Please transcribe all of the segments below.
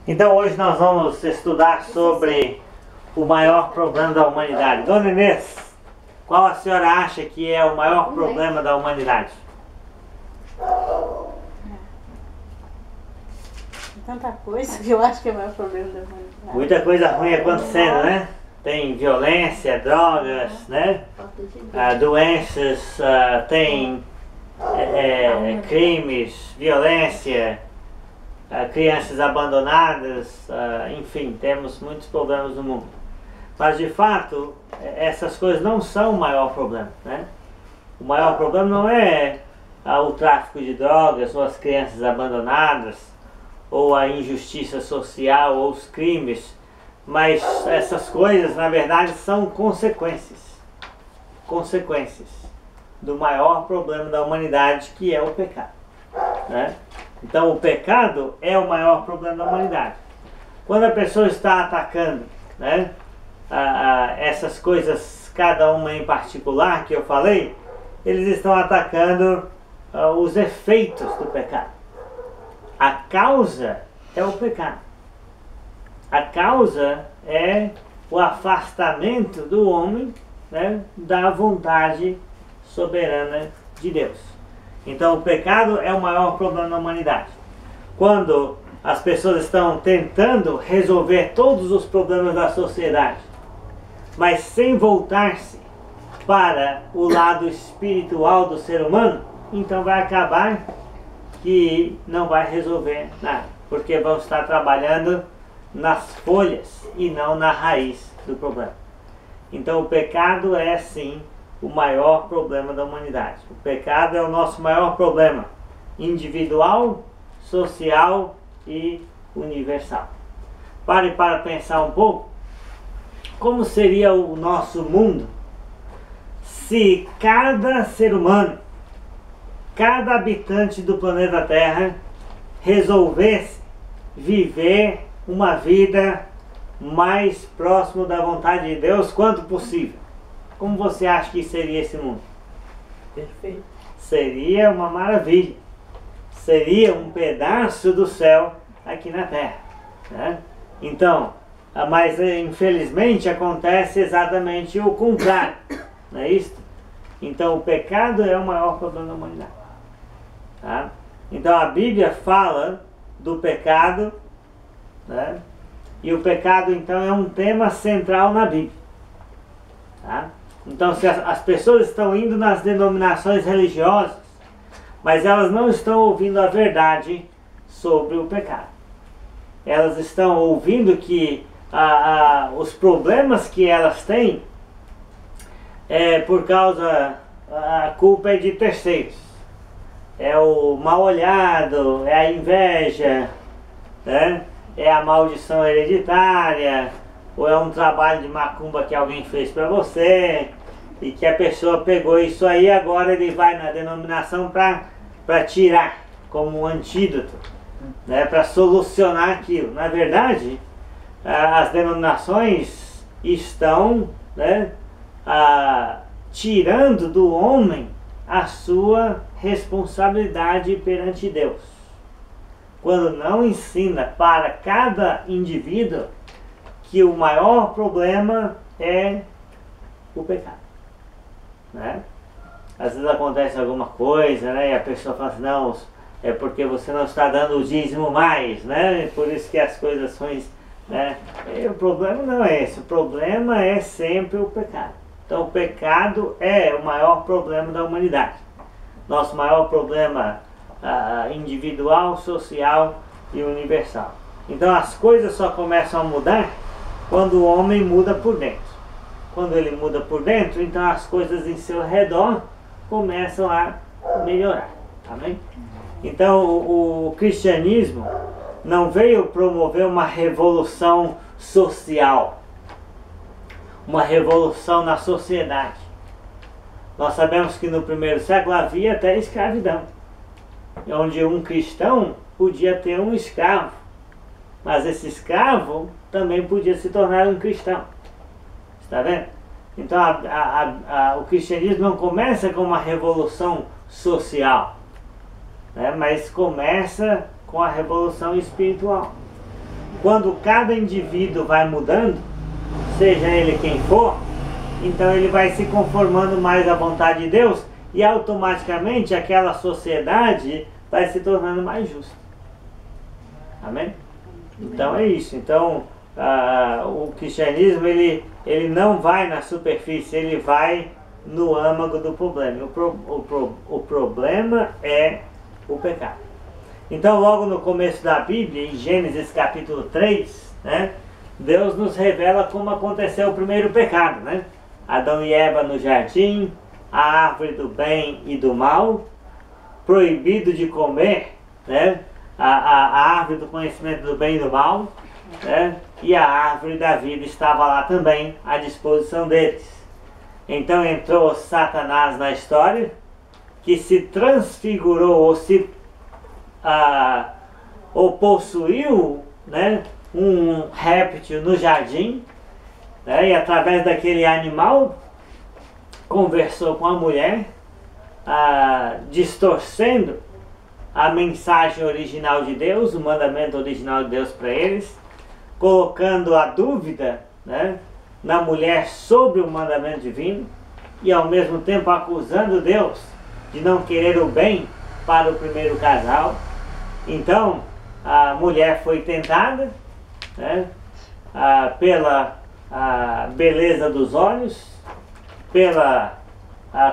Então hoje nós vamos estudar sobre o maior problema da humanidade. Dona Inês, qual a senhora acha que é o maior problema da humanidade? Tanta coisa que eu acho que é o maior problema da humanidade. Muita coisa ruim acontecendo, né? Tem violência, drogas, né? Doenças, tem crimes, violência, crianças abandonadas, enfim, temos muitos problemas no mundo. Mas de fato, essas coisas não são o maior problema, né? O maior problema não é o tráfico de drogas, ou as crianças abandonadas, ou a injustiça social, ou os crimes, mas essas coisas, na verdade, são consequências do maior problema da humanidade, que é o pecado, né? Então o pecado é o maior problema da humanidade. Quando a pessoa está atacando, né, essas coisas, cada uma em particular que eu falei, eles estão atacando os efeitos do pecado. A causa é o pecado. A causa é o afastamento do homem, né, da vontade soberana de Deus. Então o pecado é o maior problema da humanidade. Quando as pessoas estão tentando resolver todos os problemas da sociedade, mas sem voltar-se para o lado espiritual do ser humano, então vai acabar que não vai resolver nada, porque vão estar trabalhando nas folhas e não na raiz do problema. Então o pecado é sim o maior problema da humanidade. O pecado é o nosso maior problema individual, social e universal. Pare para pensar um pouco como seria o nosso mundo se cada ser humano, cada habitante do planeta Terra resolvesse viver uma vida mais próximo da vontade de Deus quanto possível. Como você acha que seria esse mundo? Perfeito. Seria uma maravilha. Seria um pedaço do céu aqui na Terra, né? Então, mas infelizmente acontece exatamente o contrário, não é isso? Então o pecado é o maior problema da humanidade, tá? Então a Bíblia fala do pecado, né? E o pecado então é um tema central na Bíblia, tá? Então se as pessoas estão indo nas denominações religiosas, mas elas não estão ouvindo a verdade sobre o pecado. Elas estão ouvindo que os problemas que elas têm é por causa, a culpa é de terceiros. É o mal olhado, é a inveja, né? É a maldição hereditária, ou é um trabalho de macumba que alguém fez para você, e que a pessoa pegou isso aí, agora ele vai na denominação para tirar como um antídoto, né, para solucionar aquilo. Na verdade, as denominações estão, né, tirando do homem a sua responsabilidade perante Deus, quando não ensina para cada indivíduo que o maior problema é o pecado, né? Às vezes acontece alguma coisa, né, e a pessoa fala assim, não, é porque você não está dando o dízimo mais, né? Por isso que as coisas ruins, né? E o problema não é esse, o problema é sempre o pecado. Então o pecado é o maior problema da humanidade. Nosso maior problema individual, social e universal. Então as coisas só começam a mudar quando o homem muda por dentro. Quando ele muda por dentro, então as coisas em seu redor começam a melhorar. Amém? Então o cristianismo não veio promover uma revolução social, uma revolução na sociedade. Nós sabemos que no primeiro século havia até escravidão, onde um cristão podia ter um escravo, mas esse escravo também podia se tornar um cristão. Está vendo? Então o cristianismo não começa com uma revolução social, né, mas começa com a revolução espiritual. quando cada indivíduo vai mudando, seja ele quem for, então ele vai se conformando mais à vontade de Deus e automaticamente aquela sociedade vai se tornando mais justa. Amém? Então é isso. Então o cristianismo ele não vai na superfície, ele vai no âmago do problema. O problema é o pecado. Então logo no começo da Bíblia, em Gênesis capítulo 3, né, Deus nos revela como aconteceu o primeiro pecado, né? Adão e Eva no jardim, a árvore do bem e do mal, proibido de comer, né? A árvore do conhecimento do bem e do mal, né? E a árvore da vida estava lá também à disposição deles. Então entrou Satanás na história, que se transfigurou ou possuiu, né, um réptil no jardim, né, e através daquele animal conversou com a mulher, distorcendo a mensagem original de Deus, o mandamento original de Deus para eles, colocando a dúvida, né, na mulher sobre o mandamento divino e ao mesmo tempo acusando Deus de não querer o bem para o primeiro casal. Então a mulher foi tentada, né, pela beleza dos olhos, pela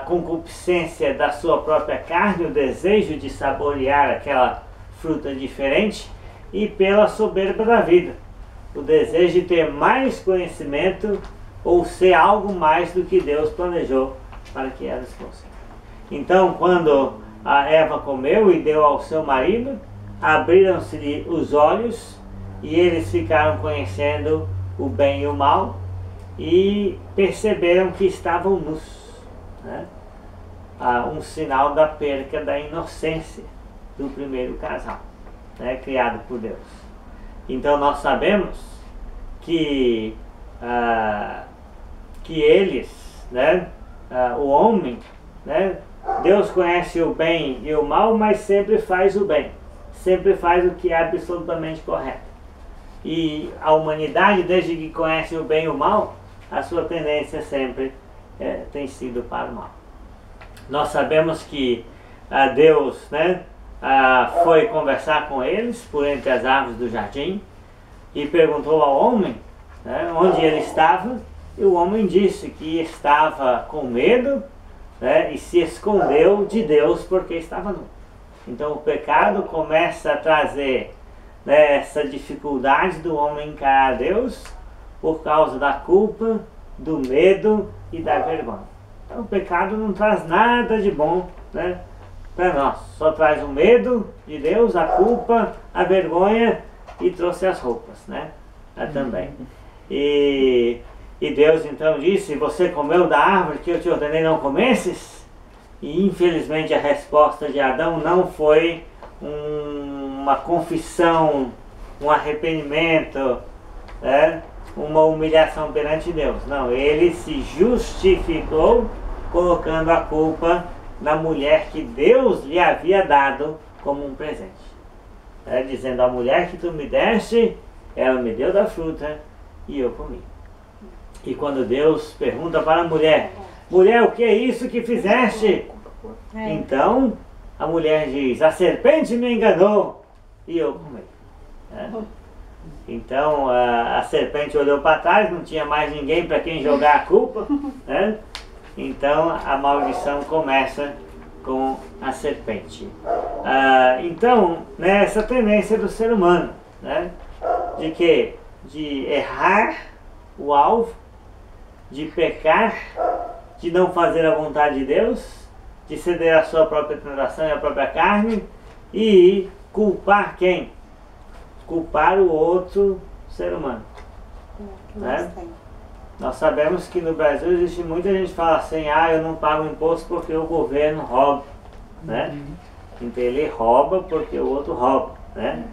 concupiscência da sua própria carne, o desejo de saborear aquela fruta diferente, e pela soberba da vida, o desejo de ter mais conhecimento ou ser algo mais do que Deus planejou para que elas fossem. Então, quando a Eva comeu e deu ao seu marido, abriram-se os olhos e eles ficaram conhecendo o bem e o mal e perceberam que estavam nus, né? Um sinal da perca da inocência do primeiro casal, né, criado por Deus. Então nós sabemos que eles, né, o homem, né, Deus conhece o bem e o mal, mas sempre faz o bem, sempre faz o que é absolutamente correto. E a humanidade, desde que conhece o bem e o mal, a sua tendência sempre tem sido para o mal. Nós sabemos que Deus, né, foi conversar com eles por entre as árvores do jardim e perguntou ao homem, né, onde ele estava, e o homem disse que estava com medo, né, e se escondeu de Deus porque estava nu. Então o pecado começa a trazer, né, essa dificuldade do homem encarar Deus por causa da culpa, do medo e da vergonha. Então o pecado não traz nada de bom, né, para nós, só traz o medo de Deus, a culpa, a vergonha e trouxe as roupas, né, também. E Deus então disse: você comeu da árvore que eu te ordenei não comesses? E infelizmente a resposta de Adão não foi uma confissão, um arrependimento, né, uma humilhação perante Deus. Não, ele se justificou colocando a culpa na mulher que Deus lhe havia dado como um presente, dizendo: a mulher que tu me deste, ela me deu da fruta e eu comi. E quando Deus pergunta para a mulher: mulher, o que é isso que fizeste? Então a mulher diz: a serpente me enganou e eu comi. Então a serpente olhou para trás, não tinha mais ninguém para quem jogar a culpa, né? Então a maldição começa com a serpente. Então, né, essa tendência do ser humano, né, de quê? De errar o alvo, de pecar, de não fazer a vontade de Deus, de ceder à sua própria tentação e à própria carne, e culpar quem? Culpar o outro ser humano, né? Nós sabemos que no Brasil existe muita gente que fala assim: eu não pago imposto porque o governo rouba, né? Então ele rouba porque o outro rouba, né?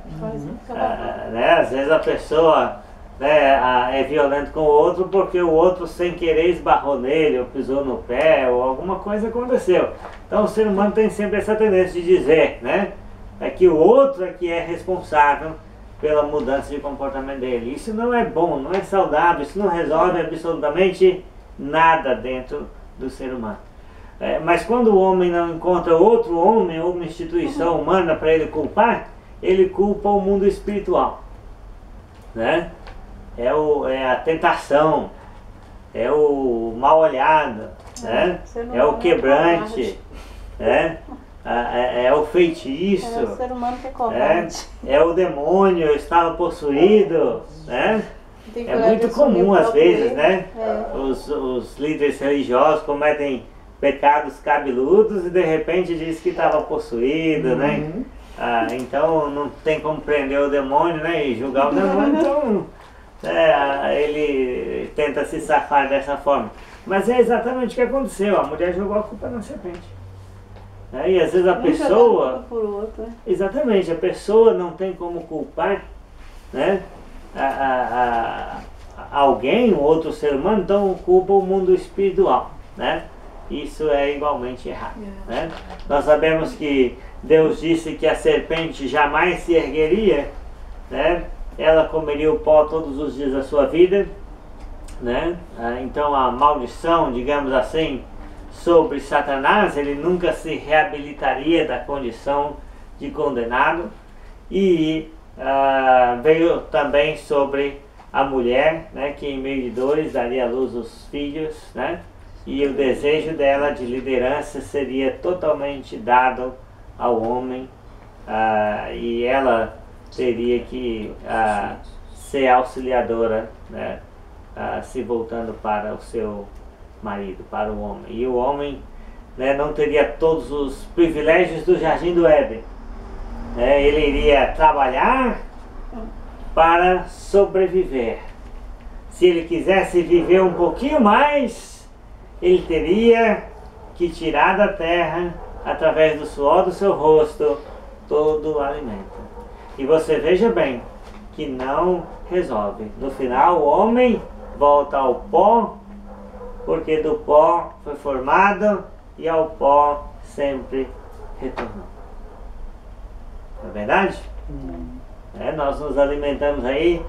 Né? Às vezes a pessoa, né, é violento com o outro porque o outro sem querer esbarrou nele, ou pisou no pé, ou alguma coisa aconteceu. Então o ser humano tem sempre essa tendência de dizer, né, que o outro é que é responsável pela mudança de comportamento dele. Isso não é bom, não é saudável, isso não resolve absolutamente nada dentro do ser humano. Mas quando o homem não encontra outro homem ou uma instituição humana para ele culpar, ele culpa o mundo espiritual, né? É a tentação, é o mal olhado, né? É o quebrante, né? É o feitiço, É o ser humano que é covarde. É o demônio, estava possuído, né? Tem É coragem muito de assumir comum o às próprio vezes, erro. né? É. Os líderes religiosos cometem pecados cabeludos e de repente diz que estava possuído, né? Então não tem como prender o demônio, né? E julgar o demônio, então ele tenta se safar dessa forma. Mas é exatamente o que aconteceu, a mulher jogou a culpa na serpente. E às vezes a Um pessoa... jogando por outro, né? Exatamente, a pessoa não tem como culpar, né, alguém, um outro ser humano, então culpa o mundo espiritual, né? Isso é igualmente errado, né? Nós sabemos que Deus disse que a serpente jamais se ergueria, né? Ela comeria o pó todos os dias da sua vida, né? Então a maldição, digamos assim, sobre Satanás, ele nunca se reabilitaria da condição de condenado. E veio também sobre a mulher, né, que em meio de dores daria à luz os filhos, né, e o desejo dela de liderança seria totalmente dado ao homem, e ela teria que ser auxiliadora, né, se voltando para o seu marido, para o homem. E o homem, né, não teria todos os privilégios do Jardim do Éden. Ele iria trabalhar para sobreviver. Se ele quisesse viver um pouquinho mais, ele teria que tirar da terra, através do suor do seu rosto, todo o alimento. E você veja bem que não resolve. No final, o homem volta ao pó, porque do pó foi formado e ao pó sempre retornou. Não é verdade? Nós nos alimentamos aí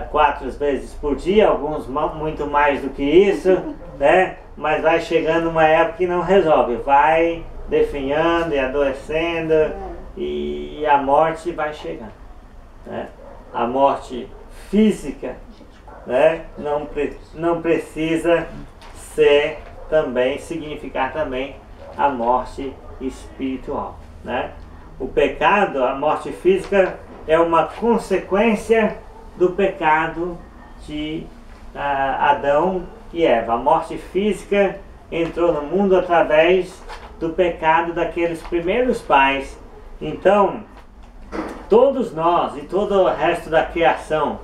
4 vezes por dia, alguns muito mais do que isso, né? Mas vai chegando uma época que não resolve, vai definhando e adoecendo, e a morte vai chegando, né? A morte física, né, não precisa significar também a morte espiritual, né? O pecado, a morte física, é uma consequência do pecado de Adão e Eva. A morte física entrou no mundo através do pecado daqueles primeiros pais. Então, todos nós e todo o resto da criação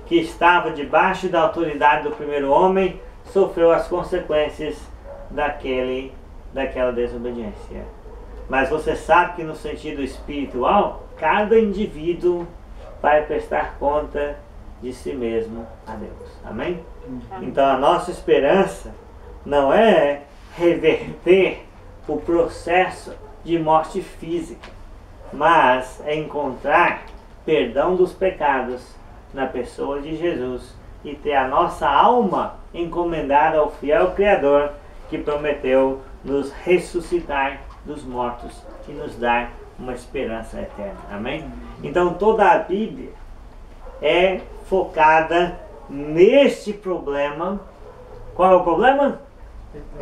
que estava debaixo da autoridade do primeiro homem sofreu as consequências daquela desobediência. Mas você sabe que no sentido espiritual, cada indivíduo vai prestar conta de si mesmo a Deus. Amém? Então a nossa esperança não é reverter o processo de morte física, mas é encontrar perdão dos pecados na pessoa de Jesus e ter a nossa alma encomendada ao fiel Criador, que prometeu nos ressuscitar dos mortos e nos dar uma esperança eterna. Amém? Então toda a Bíblia é focada neste problema. Qual é o problema?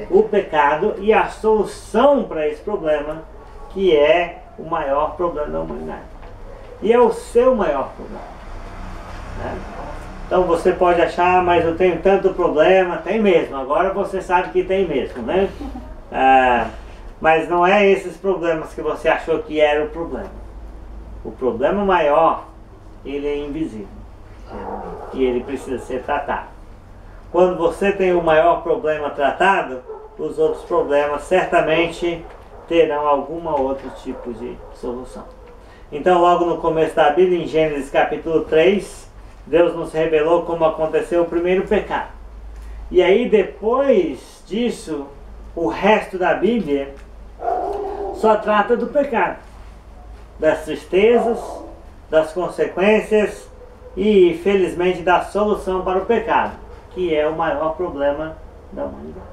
O pecado, e a solução para esse problema, que é o maior problema da humanidade. E é o seu maior problema, né? Então você pode achar, mas eu tenho tanto problema. Tem mesmo, agora você sabe que tem mesmo, né? Mas não é esses problemas que você achou que era o problema. O problema maior, ele é invisível, e ele precisa ser tratado. Quando você tem o maior problema tratado, os outros problemas certamente terão algum outro tipo de solução. Então, logo no começo da Bíblia, em Gênesis capítulo 3, Deus nos revelou como aconteceu o primeiro pecado. E aí, depois disso, o resto da Bíblia só trata do pecado, das tristezas, das consequências e, felizmente, da solução para o pecado, que é o maior problema da humanidade.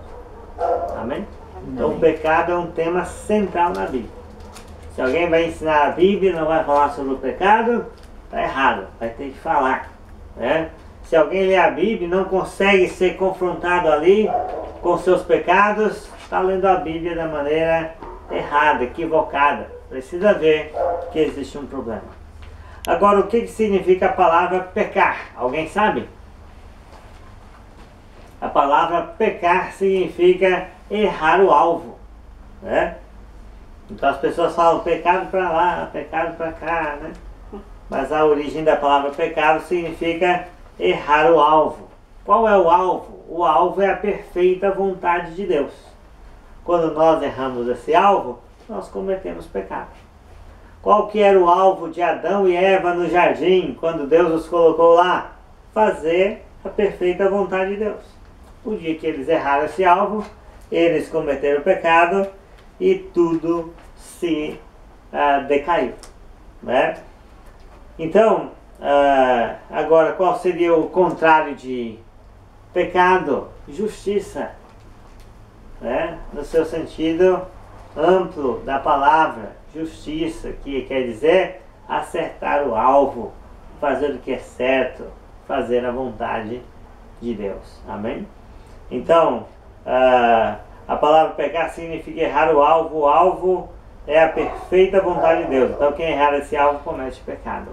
Amém? Então o pecado é um tema central na Bíblia. Se alguém vai ensinar a Bíblia e não vai falar sobre o pecado, está errado, vai ter que falar, né? Se alguém lê a Bíblia e não consegue ser confrontado ali com seus pecados, está lendo a Bíblia da maneira errada, equivocada. Precisa ver que existe um problema. Agora, o que significa a palavra pecar? Alguém sabe? A palavra pecar significa errar o alvo, né? Então as pessoas falam pecado para lá, pecado para cá, né? Mas a origem da palavra pecado significa errar o alvo. Qual é o alvo? O alvo é a perfeita vontade de Deus. Quando nós erramos esse alvo, nós cometemos pecado. Qual que era o alvo de Adão e Eva no jardim, quando Deus os colocou lá? Fazer a perfeita vontade de Deus. O dia que eles erraram esse alvo, eles cometeram o pecado e tudo se decaiu, né? Então, agora, qual seria o contrário de pecado? Justiça, né? No seu sentido amplo da palavra, justiça, que quer dizer acertar o alvo, fazer o que é certo, fazer a vontade de Deus. Amém? Então, a palavra pecar significa errar o alvo. O alvo é a perfeita vontade de Deus. Então quem errar esse alvo comete pecado.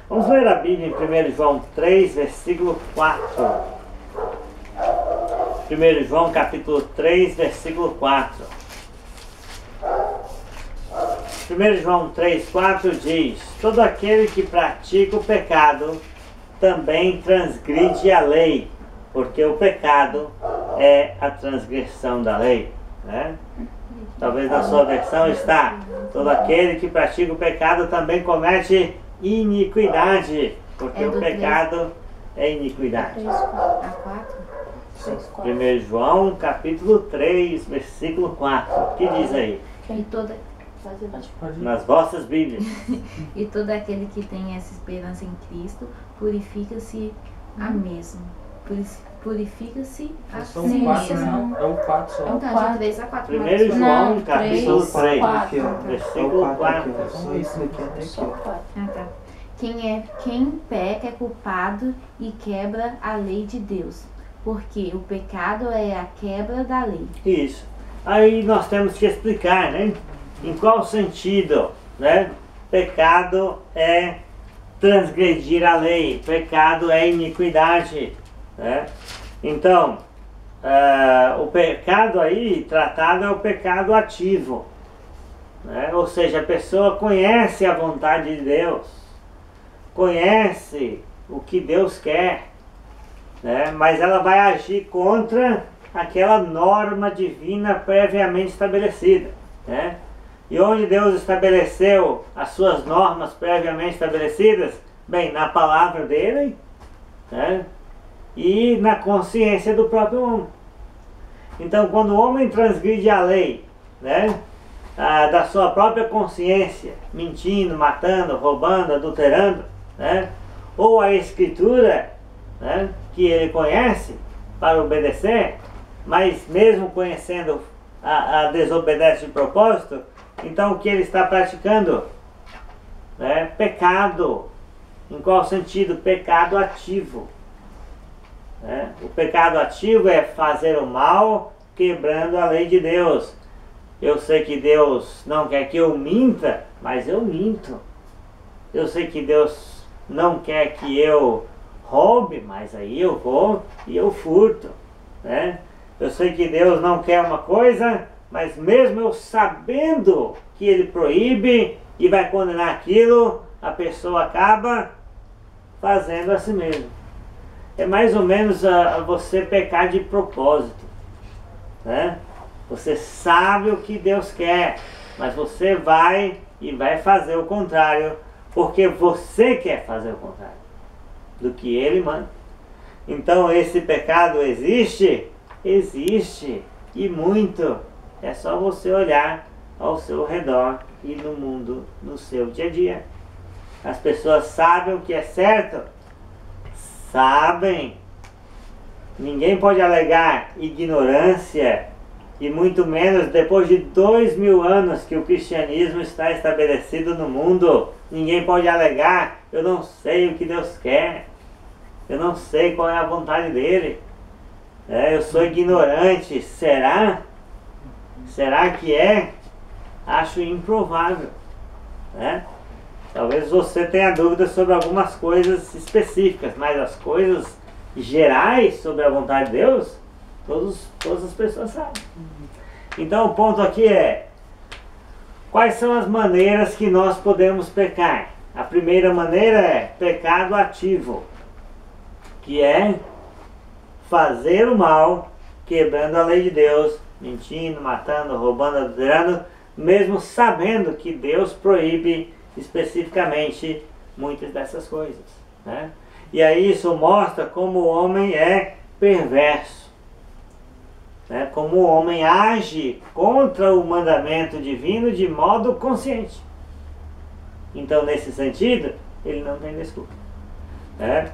Vamos ler a Bíblia em 1 João 3, versículo 4. 1 João capítulo 3, versículo 4. 1 João 3, 4 diz: todo aquele que pratica o pecado também transgride a lei, porque o pecado é a transgressão da lei, né? Talvez na sua versão está: todo aquele que pratica o pecado também comete iniquidade, porque o pecado é iniquidade. 1 João capítulo 3, versículo 4. O que diz aí? Nas vossas Bíblias. E todo aquele que tem essa esperança em Cristo purifica-se a mesmo. Purifica-se a si mesmo. É o 4 só. Então, de 3 a 4. 1 João capítulo 3, quatro. versículo 4. Só isso daqui até aqui, ó. Ah, tá. Quem peca é culpado e quebra a lei de Deus, porque o pecado é a quebra da lei. Isso. Aí nós temos que explicar, né? Em qual sentido, né? Pecado é transgredir a lei, pecado é iniquidade, né? Então, o pecado aí tratado é o pecado ativo, né? Ou seja, a pessoa conhece a vontade de Deus, conhece o que Deus quer, né? Mas ela vai agir contra aquela norma divina previamente estabelecida, né? E onde Deus estabeleceu as suas normas previamente estabelecidas? Bem, na palavra dele, né? E na consciência do próprio homem. Então, quando o homem transgride a lei, né? Da sua própria consciência, mentindo, matando, roubando, adulterando, né? Ou a Escritura, né? Que ele conhece para obedecer, mas mesmo conhecendo desobedece de propósito. Então o que ele está praticando? Né? Pecado. Em qual sentido? Pecado ativo. Né? O pecado ativo é fazer o mal quebrando a lei de Deus. Eu sei que Deus não quer que eu minta, mas eu minto. Eu sei que Deus não quer que eu roube, mas aí eu vou e eu furto, né? Eu sei que Deus não quer uma coisa, mas mesmo eu sabendo que Ele proíbe e vai condenar aquilo, a pessoa acaba fazendo a si mesmo. É mais ou menos você pecar de propósito, né? Você sabe o que Deus quer, mas você vai e vai fazer o contrário, porque você quer fazer o contrário do que Ele manda. Então esse pecado existe? Existe, e muito. É só você olhar ao seu redor e no mundo, no seu dia a dia. As pessoas sabem o que é certo? Sabem. Ninguém pode alegar ignorância, e muito menos depois de 2000 anos que o cristianismo está estabelecido no mundo. Ninguém pode alegar, eu não sei o que Deus quer, eu não sei qual é a vontade dele, eu sou ignorante. Será? Será que é? Acho improvável, né? Talvez você tenha dúvidas sobre algumas coisas específicas, mas as coisas gerais sobre a vontade de Deus, todas as pessoas sabem. Então o ponto aqui é: quais são as maneiras que nós podemos pecar? A primeira maneira é pecado ativo, que é fazer o mal, quebrando a lei de Deus, mentindo, matando, roubando, adulterando, mesmo sabendo que Deus proíbe especificamente muitas dessas coisas, né? E aí isso mostra como o homem é perverso, né? Como o homem age contra o mandamento divino de modo consciente. Então, nesse sentido, ele não tem desculpa, né?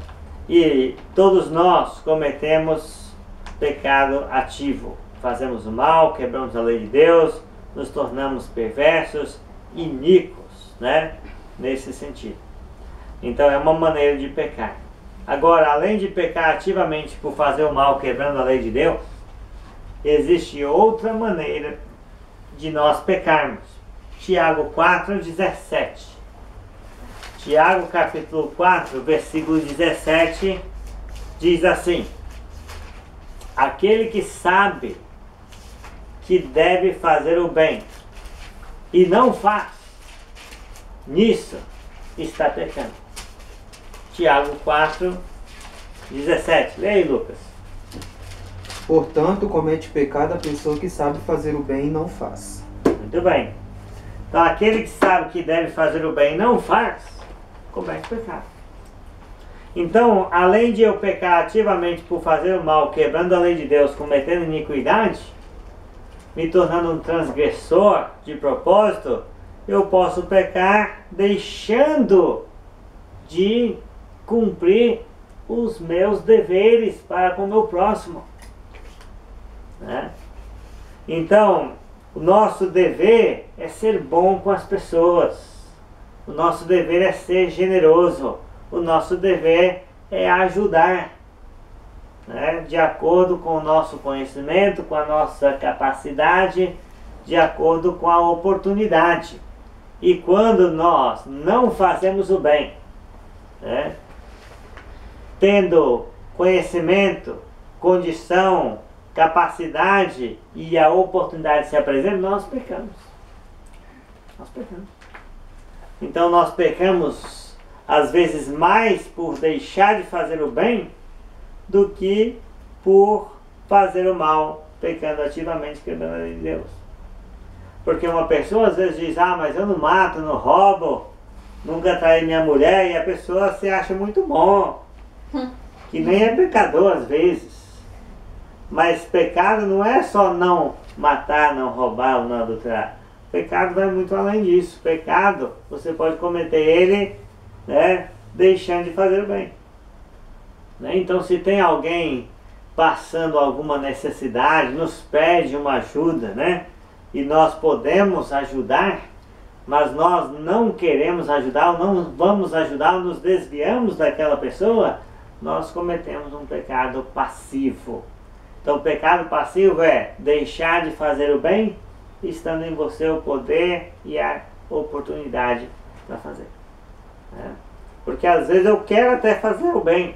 E todos nós cometemos pecado ativo. Fazemos o mal, quebramos a lei de Deus, nos tornamos perversos, iníquos, né? Nesse sentido. Então é uma maneira de pecar. Agora, além de pecar ativamente por fazer o mal, quebrando a lei de Deus, existe outra maneira de nós pecarmos. Tiago 4:17. Tiago capítulo 4, versículo 17, diz assim: aquele que sabe que deve fazer o bem e não faz, nisso está pecando. Tiago 4:17. Leia aí, Lucas. Portanto, comete pecado a pessoa que sabe fazer o bem e não faz. Muito bem. Então, aquele que sabe que deve fazer o bem e não faz, comete pecado. Então, além de eu pecar ativamente por fazer o mal, quebrando a lei de Deus, cometendo iniquidade, me tornando um transgressor de propósito, eu posso pecar deixando de cumprir os meus deveres para com o meu próximo, né? Então, o nosso dever é ser bom com as pessoas. O nosso dever é ser generoso. O nosso dever é ajudar, né? De acordo com o nosso conhecimento, com a nossa capacidade, de acordo com a oportunidade. E quando nós não fazemos o bem, né? Tendo conhecimento, condição, capacidade e a oportunidade se apresenta, nós pecamos. Nós pecamos. Então nós pecamos às vezes mais por deixar de fazer o bem do que por fazer o mal, pecando ativamente, quebrando a lei de Deus. Porque uma pessoa às vezes diz: ah, mas eu não mato, não roubo, nunca traí minha mulher, e a pessoa se acha muito bom, que nem é pecador às vezes. Mas pecado não é só não matar, não roubar ou não adulterar. Pecado vai muito além disso. Pecado, você pode cometer ele, né, deixando de fazer o bem, né? Então, se tem alguém passando alguma necessidade, nos pede uma ajuda, né, e nós podemos ajudar, mas nós não queremos ajudar, ou não vamos ajudar, ou nos desviamos daquela pessoa, nós cometemos um pecado passivo. Então, o pecado passivo é deixar de fazer o bem, estando em você o poder e a oportunidade para fazer, né? Porque às vezes eu quero até fazer o bem,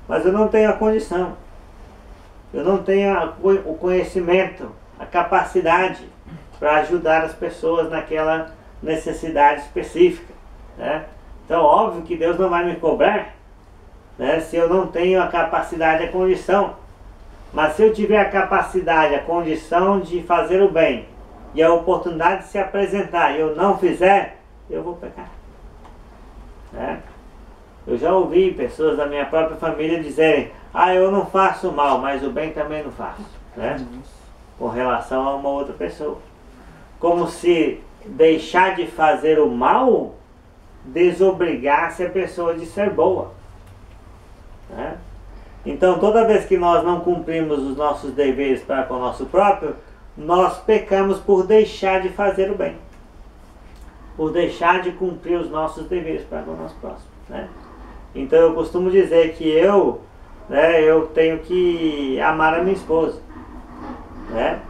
mas eu não tenho a condição, eu não tenho o conhecimento, a capacidade para ajudar as pessoas naquela necessidade específica, né? Então, óbvio que Deus não vai me cobrar, né, se eu não tenho a capacidade, a condição. Mas se eu tiver a capacidade, a condição de fazer o bem, e a oportunidade de se apresentar, e eu não fizer, eu vou pecar, né? Eu já ouvi pessoas da minha própria família dizerem: ah, eu não faço mal, mas o bem também não faço, né? Com relação a uma outra pessoa. Como se deixar de fazer o mal desobrigasse a pessoa de ser boa, né? Então, toda vez que nós não cumprimos os nossos deveres para com o nosso próprio, nós pecamos por deixar de fazer o bem, por deixar de cumprir os nossos deveres para com o nosso próximo, né? Então, eu costumo dizer que eu tenho que amar a minha esposa, né?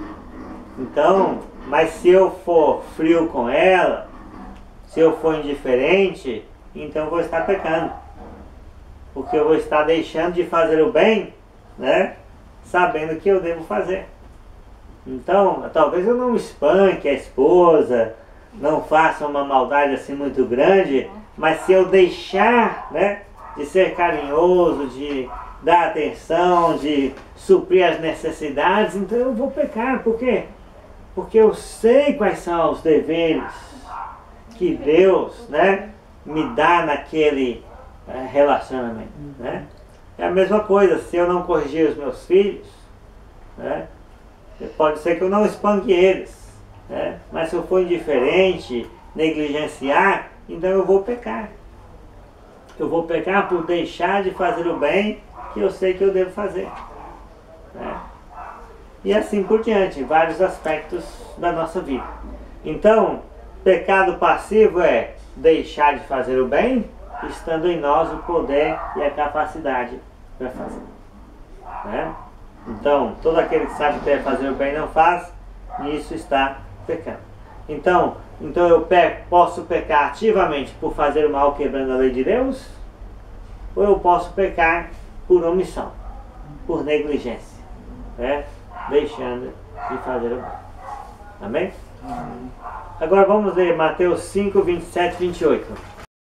Então, mas se eu for frio com ela, se eu for indiferente, então eu vou estar pecando. Porque eu vou estar deixando de fazer o bem, né? Sabendo que eu devo fazer. Então, talvez eu não espanque a esposa, não faça uma maldade assim muito grande, mas se eu deixar, né, de ser carinhoso, de dar atenção, de suprir as necessidades, então eu vou pecar. Por quê? Porque eu sei quais são os deveres que Deus, né, me dá naquele relacionamento, né? É a mesma coisa, se eu não corrigir os meus filhos, né, pode ser que eu não espanque eles, né, mas se eu for indiferente, negligenciar, então eu vou pecar. Eu vou pecar por deixar de fazer o bem que eu sei que eu devo fazer, né? E assim por diante, vários aspectos da nossa vida. Então, pecado passivo é deixar de fazer o bem, estando em nós o poder e a capacidade para fazer, né? Então, todo aquele que sabe que deve fazer o bem não faz, nisso está pecando. Então eu posso pecar ativamente por fazer o mal quebrando a lei de Deus, ou eu posso pecar por omissão, por negligência, né? Deixando de fazer o bem. Amém? Agora vamos ler Mateus 5, 27 e 28.